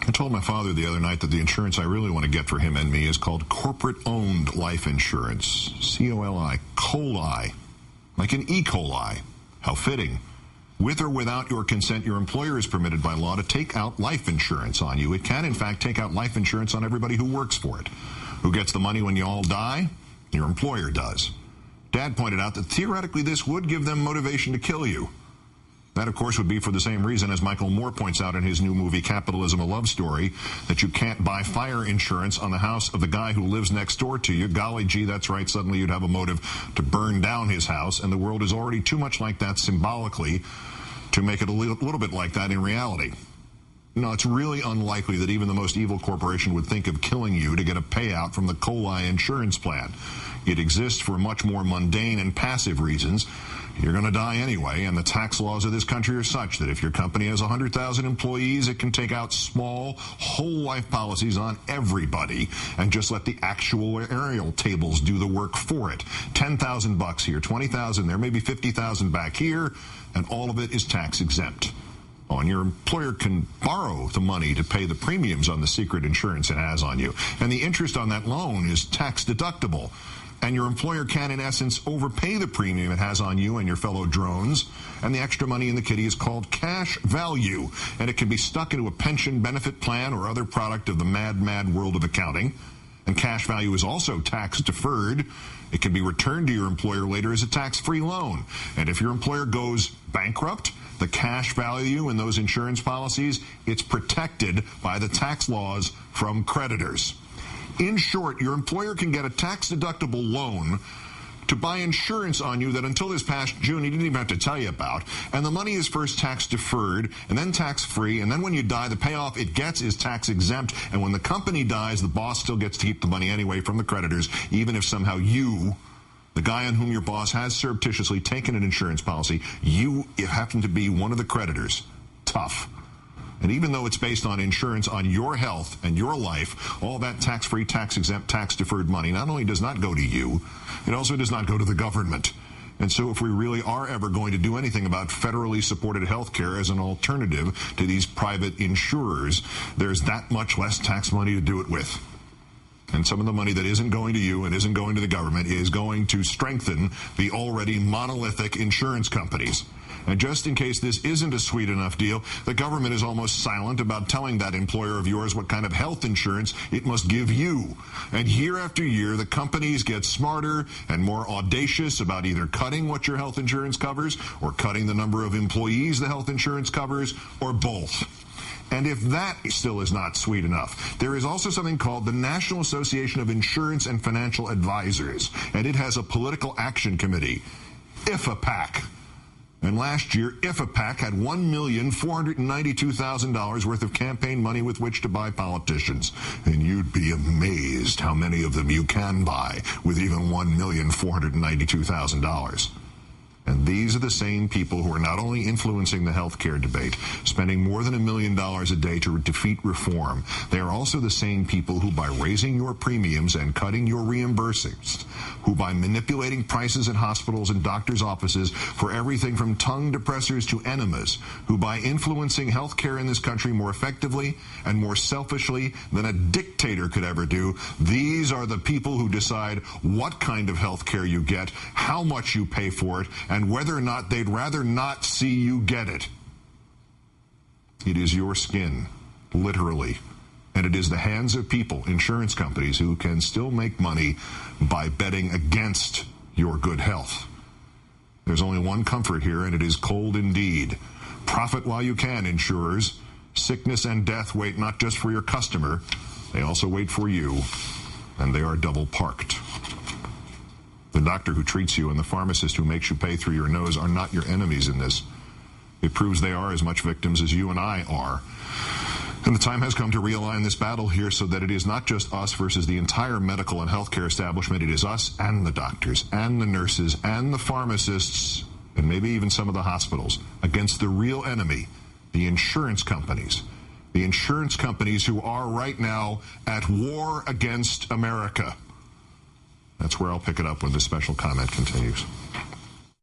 I told my father the other night that the insurance I really want to get for him and me is called corporate-owned life insurance. C-O-L-I, coli, like an E. coli. How fitting. With or without your consent, your employer is permitted by law to take out life insurance on you. It can, in fact, take out life insurance on everybody who works for it. Who gets the money when you all die? Your employer does. Dad pointed out that theoretically this would give them motivation to kill you. That, of course, would be for the same reason as Michael Moore points out in his new movie, Capitalism, a Love Story, that you can't buy fire insurance on the house of the guy who lives next door to you. Golly gee, that's right, suddenly you'd have a motive to burn down his house, and the world is already too much like that symbolically to make it a little bit like that in reality. No, it's really unlikely that even the most evil corporation would think of killing you to get a payout from the coli insurance plan. It exists for much more mundane and passive reasons. You're going to die anyway, and the tax laws of this country are such that if your company has 100,000 employees, it can take out small, whole life policies on everybody and just let the actuarial tables do the work for it. $10,000 here, $20,000 there, maybe $50,000 back here, and all of it is tax exempt. Oh, and your employer can borrow the money to pay the premiums on the secret insurance it has on you. And the interest on that loan is tax deductible. And your employer can, in essence, overpay the premium it has on you and your fellow drones. And the extra money in the kitty is called cash value. And it can be stuck into a pension benefit plan or other product of the mad, mad world of accounting. And cash value is also tax deferred. It can be returned to your employer later as a tax-free loan. And if your employer goes bankrupt, the cash value in those insurance policies, it's protected by the tax laws from creditors. In short, your employer can get a tax-deductible loan to buy insurance on you that until this past June he didn't even have to tell you about. And the money is first tax-deferred, and then tax-free, and then when you die, the payoff it gets is tax-exempt. And when the company dies, the boss still gets to keep the money anyway from the creditors, even if somehow you, the guy on whom your boss has surreptitiously taken an insurance policy, you happen to be one of the creditors. Tough. And even though it's based on insurance on your health and your life, all that tax-free, tax-exempt, tax-deferred money not only does not go to you, it also does not go to the government. And so if we really are ever going to do anything about federally supported health care as an alternative to these private insurers, there's that much less tax money to do it with. And some of the money that isn't going to you and isn't going to the government is going to strengthen the already monolithic insurance companies. And just in case this isn't a sweet enough deal, the government is almost silent about telling that employer of yours what kind of health insurance it must give you. And year after year, the companies get smarter and more audacious about either cutting what your health insurance covers or cutting the number of employees the health insurance covers, or both. And if that still is not sweet enough, there is also something called the National Association of Insurance and Financial Advisors, and it has a political action committee, IFAPAC. And last year, IFAPAC had $1,492,000 worth of campaign money with which to buy politicians. And you'd be amazed how many of them you can buy with even $1,492,000. And these are the same people who are not only influencing the health care debate, spending more than $1 million a day to defeat reform, they are also the same people who, by raising your premiums and cutting your reimbursements, who by manipulating prices at hospitals and doctors' offices for everything from tongue depressors to enemas, who by influencing health care in this country more effectively and more selfishly than a dictator could ever do, these are the people who decide what kind of health care you get, how much you pay for it, and whether or not they'd rather not see you get it. It is your skin, literally. And it is the hands of people, insurance companies, who can still make money by betting against your good health. There's only one comfort here, and it is cold indeed. Profit while you can, insurers. Sickness and death wait not just for your customer, they also wait for you, and they are double parked. The doctor who treats you and the pharmacist who makes you pay through your nose are not your enemies in this. It proves they are as much victims as you and I are. And the time has come to realign this battle here so that it is not just us versus the entire medical and healthcare establishment. It is us and the doctors and the nurses and the pharmacists and maybe even some of the hospitals against the real enemy, the insurance companies. The insurance companies who are right now at war against America. That's where I'll pick it up when this special comment continues.